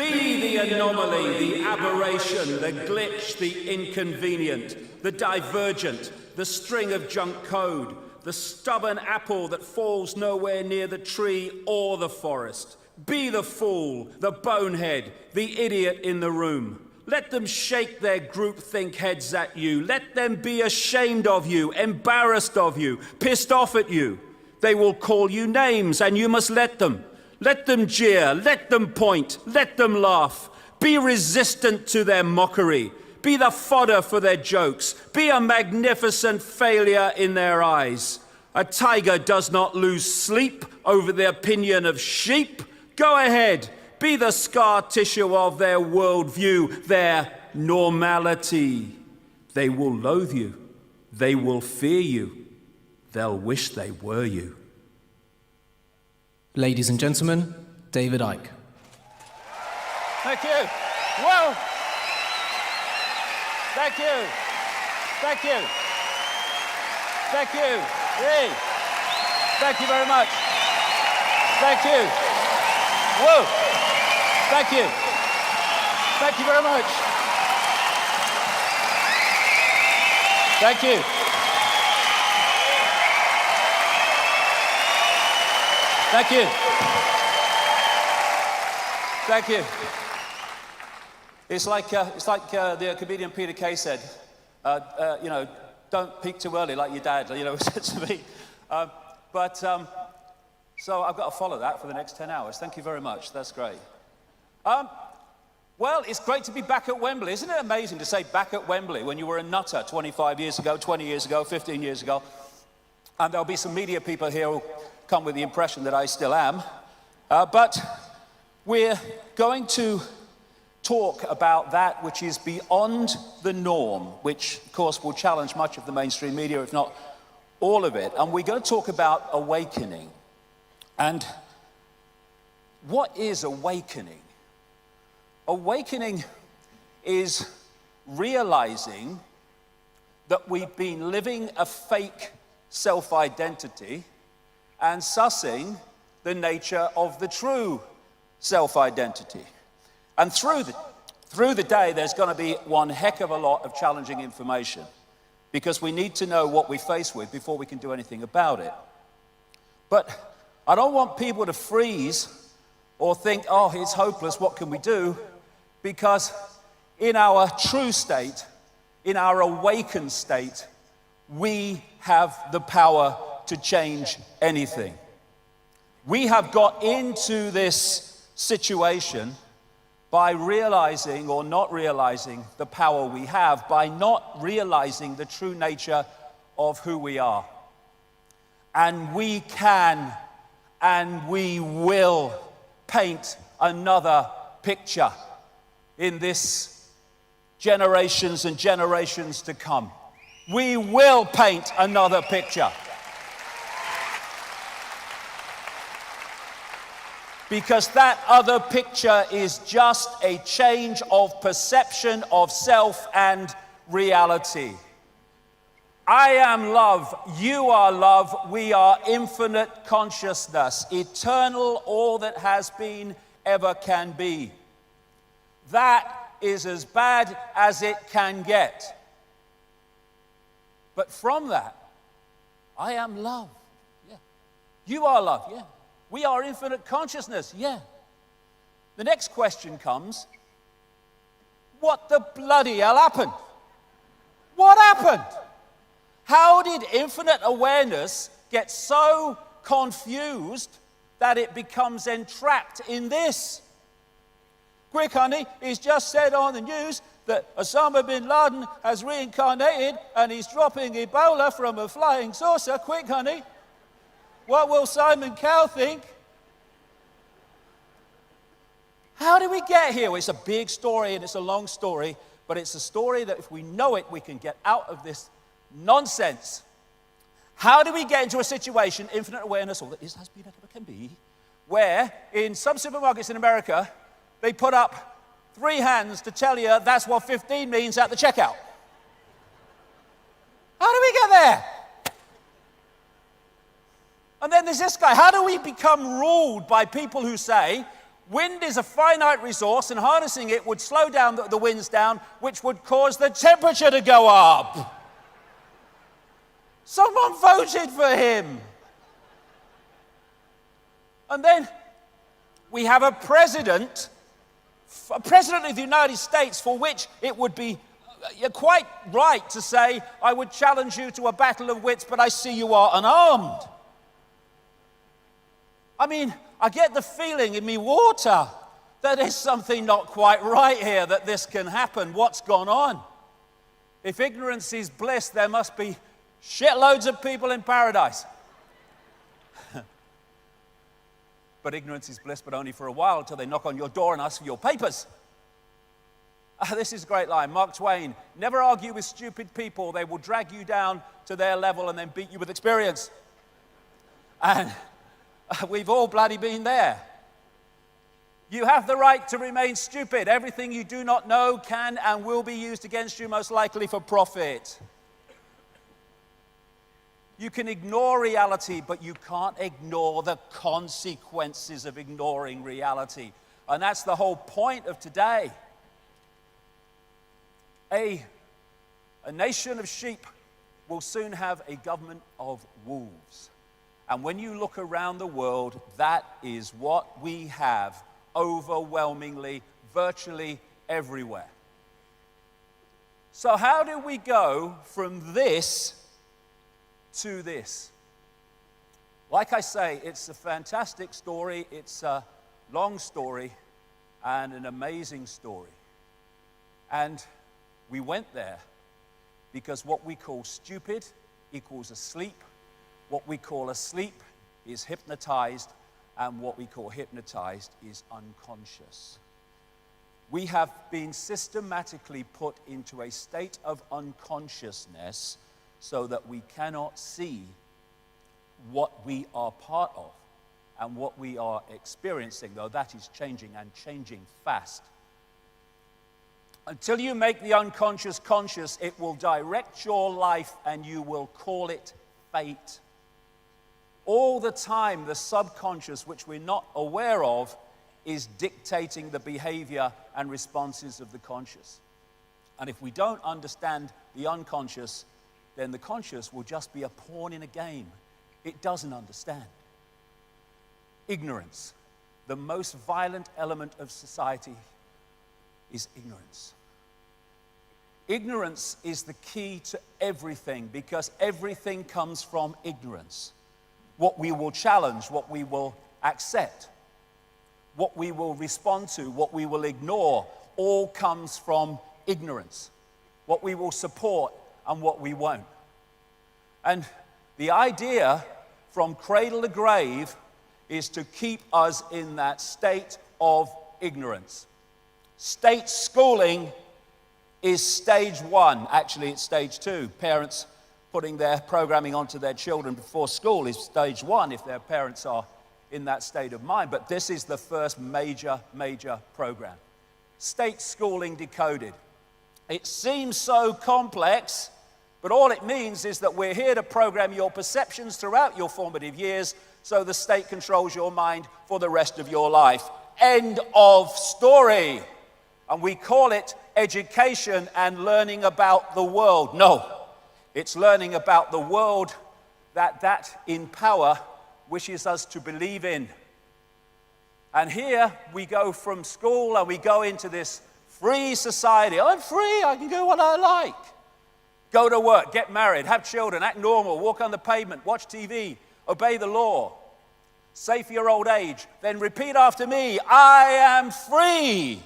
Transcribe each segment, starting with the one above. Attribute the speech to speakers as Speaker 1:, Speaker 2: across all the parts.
Speaker 1: Be the anomaly, the aberration, the glitch, the inconvenient, the divergent, the string of junk code, the stubborn apple that falls nowhere near the tree or the forest. Be the fool, the bonehead, the idiot in the room. Let them shake their groupthink heads at you. Let them be ashamed of you, embarrassed of you, pissed off at you. They will call you names, and you must let them. Let them jeer, let them point, let them laugh. Be resistant to their mockery. Be the fodder for their jokes. Be a magnificent failure in their eyes. A tiger does not lose sleep over the opinion of sheep. Go ahead, be the scar tissue of their worldview, their normality. They will loathe you. They will fear you. They'll wish they were you.
Speaker 2: Ladies and gentlemen, David Icke.
Speaker 1: Thank you. Whoa. Thank you. Thank you. Thank you. Hey. Thank you very much. Thank you. Whoa. Thank you. Thank you very much. Thank you. Thank you. Thank you. It's like the comedian Peter Kay said, don't peak too early like your dad, said to me. So I've got to follow that for the next 10 hours. Thank you very much. That's great. Well, it's great to be back at Wembley. Isn't it amazing to say back at Wembley when you were a nutter 25 years ago, 20 years ago, 15 years ago? And there'll be some media people here who come with the impression that I still am. But we're going to talk about that which is beyond the norm, which, of course, will challenge much of the mainstream media, if not all of it. And we're going to talk about awakening. And what is awakening? Awakening is realizing that we've been living a fake self-identity and sussing the nature of the true self-identity. And through the day, there's going to be one heck of a lot of challenging information because we need to know what we're faced with before we can do anything about it. But I don't want people to freeze or think, oh, it's hopeless, what can we do? Because in our true state, in our awakened state, we have the power to change anything. We have got into this situation by realizing or not realizing the power we have, by not realizing the true nature of who we are. And we can and we will paint another picture in this generations and generations to come. We will paint another picture. Because that other picture is just a change of perception of self and reality. I am love, you are love, we are infinite consciousness, eternal, all that has been, ever can be. That is as bad as it can get. But from that, I am love. Yeah. You are love. Yeah. We are infinite consciousness. Yeah. The next question comes, what the bloody hell happened? What happened? How did infinite awareness get so confused that it becomes entrapped in this? Quick, honey, he's just said on the news that Osama bin Laden has reincarnated and he's dropping Ebola from a flying saucer. Quick, honey. What will Simon Cowell think? How did we get here? Well, it's a big story and it's a long story, but it's a story that if we know it, we can get out of this nonsense. How do we get into a situation, infinite awareness, all that is, has been, ever can be, where in some supermarkets in America, they put up 3 hands to tell you that's what 15 means at the checkout? How do we get there? And then there's this guy. How do we become ruled by people who say, Wind is a finite resource, and harnessing it would slow down the winds down, which would cause the temperature to go up. Someone voted for him. And then we have a president of the United States, for which it would be quite right to say, I would challenge you to a battle of wits, but I see you are unarmed. I mean, I get the feeling in me water that there's something not quite right here, that this can happen. What's gone on? If ignorance is bliss, there must be shitloads of people in paradise. But ignorance is bliss, but only for a while, until they knock on your door and ask for your papers. This is a great line. Mark Twain: never argue with stupid people. They will drag you down to their level and then beat you with experience. And we've all bloody been there. You have the right to remain stupid. Everything you do not know can and will be used against you, most likely for profit. You can ignore reality, but you can't ignore the consequences of ignoring reality. And that's the whole point of today. A nation of sheep will soon have a government of wolves. And when you look around the world, that is what we have overwhelmingly, virtually everywhere. So how do we go from this to this? Like I say, it's a fantastic story, it's a long story, and an amazing story. And we went there because what we call stupid equals asleep, what we call asleep is hypnotized, and what we call hypnotized is unconscious. We have been systematically put into a state of unconsciousness so that we cannot see what we are part of and what we are experiencing, though that is changing and changing fast. Until you make the unconscious conscious, it will direct your life and you will call it fate. All the time, the subconscious, which we're not aware of, is dictating the behavior and responses of the conscious. And if we don't understand the unconscious, then the conscious will just be a pawn in a game it doesn't understand. Ignorance. The most violent element of society is ignorance. Ignorance is the key to everything, because everything comes from ignorance. What we will challenge, what we will accept, what we will respond to, what we will ignore, all comes from ignorance. What we will support and what we won't. And the idea from cradle to grave is to keep us in that state of ignorance. State schooling is stage one. Actually, it's stage two. Parents putting their programming onto their children before school is stage one if their parents are in that state of mind. But this is the first major program. State schooling decoded. It seems so complex, but all it means is that we're here to program your perceptions throughout your formative years so the state controls your mind for the rest of your life. End of story. And we call it education and learning about the world. No, it's learning about the world that in power wishes us to believe in. And here we go from school and we go into this free society. I'm free, I can do what I like. Go to work, get married, have children, act normal, walk on the pavement, watch TV, obey the law, save for your old age, then repeat after me, I am free.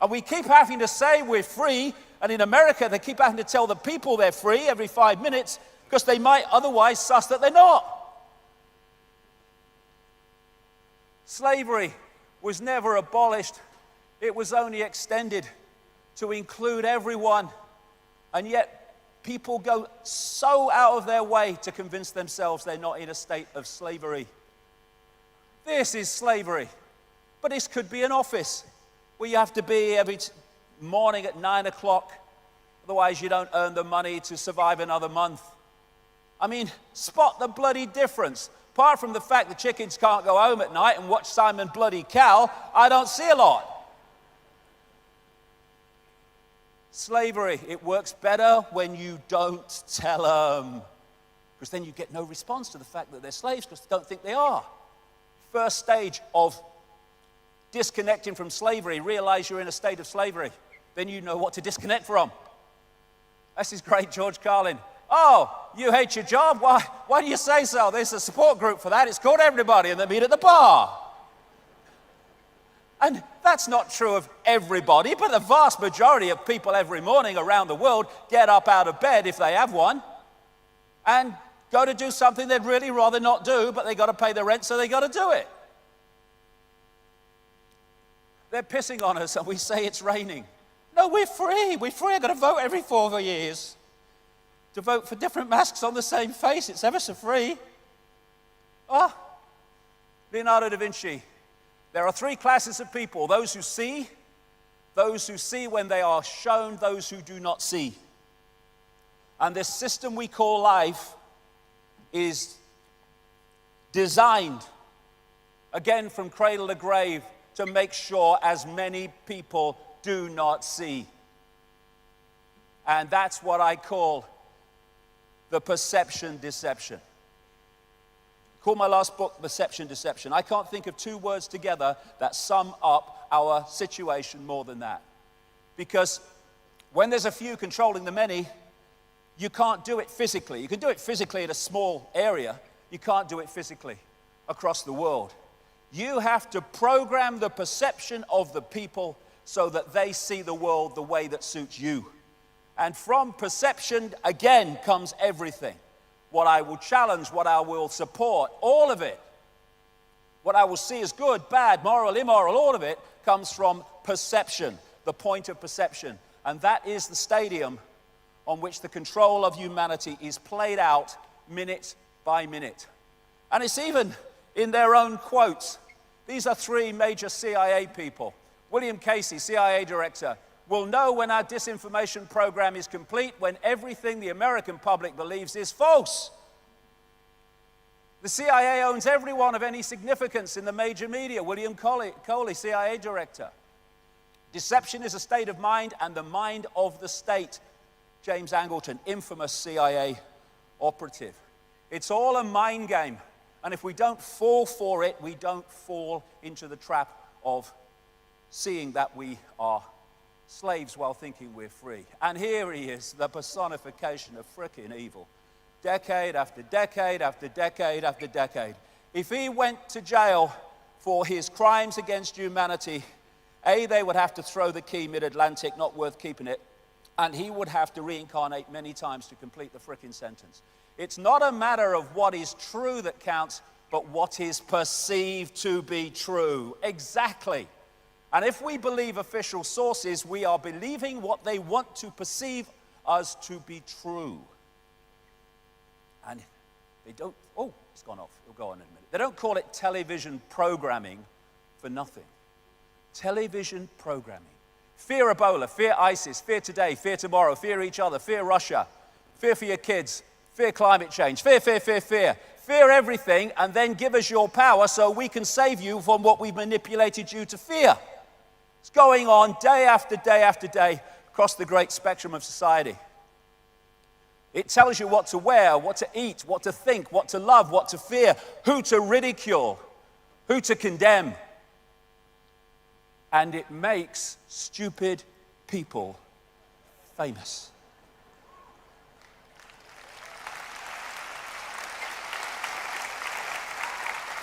Speaker 1: And we keep having to say we're free, and in America they keep having to tell the people they're free every 5 minutes because they might otherwise suss that they're not. Slavery was never abolished. It was only extended to include everyone. And yet people go so out of their way to convince themselves they're not in a state of slavery. This is slavery. But this could be an office where you have to be every morning at 9 o'clock. Otherwise you don't earn the money to survive another month. I mean, spot the bloody difference. apart from the fact the chickens can't go home at night and watch Simon Bloody Cow, I don't see a lot. Slavery, it works better when you don't tell them, because then you get no response to the fact that they're slaves because they don't think they are. First stage of disconnecting from slavery, realize you're in a state of slavery. Then you know what to disconnect from. This is great, George Carlin. Oh, you hate your job? Why do you say so? There's a support group for that. It's called Everybody, and they meet at the bar. And that's not true of everybody, but the vast majority of people every morning around the world get up out of bed, if they have one, and go to do something they'd really rather not do, but they got to pay the rent, so they got to do it. They're pissing on us, and we say it's raining. No, we're free. We're free. I've got to vote every 4 years to vote for different masks on the same face. It's ever so free. Leonardo da Vinci. There are 3 classes of people: those who see when they are shown, those who do not see. And this system we call life is designed, again from cradle to grave, to make sure as many people do not see. And that's what I call the perception deception. Call my last book Perception Deception. I can't think of 2 words together that sum up our situation more than that. Because when there's a few controlling the many, you can't do it physically. You can do it physically in a small area. You can't do it physically across the world. You have to program the perception of the people so that they see the world the way that suits you. And from perception, again, comes everything. What I will challenge, what I will support, all of it. What I will see as good, bad, moral, immoral, all of it comes from perception, the point of perception. And that is the stadium on which the control of humanity is played out minute by minute. And it's even in their own quotes. These are 3 major CIA people. William Casey, CIA director, will know when our disinformation program is complete when everything the American public believes is false. The CIA owns everyone of any significance in the major media. William Coley, CIA director. Deception is a state of mind and the mind of the state. James Angleton, infamous CIA operative. It's all a mind game. And if we don't fall for it, we don't fall into the trap of seeing that we are slaves while thinking we're free. And here he is, the personification of frickin' evil. Decade after decade after decade after decade. If he went to jail for his crimes against humanity, they would have to throw the key mid-Atlantic, not worth keeping it, and he would have to reincarnate many times to complete the frickin' sentence. It's not a matter of what is true that counts, but what is perceived to be true. Exactly. And if we believe official sources, we are believing what they want to perceive us to be true. And they don't, it's gone off, it'll go on in a minute. They don't call it television programming for nothing. Television programming. Fear Ebola, fear ISIS, fear today, fear tomorrow, fear each other, fear Russia, fear for your kids, fear climate change, fear, fear, fear, fear. Fear everything and then give us your power so we can save you from what we've manipulated you to fear. It's going on day after day after day across the great spectrum of society. It tells you what to wear, what to eat, what to think, what to love, what to fear, who to ridicule, who to condemn. And it makes stupid people famous.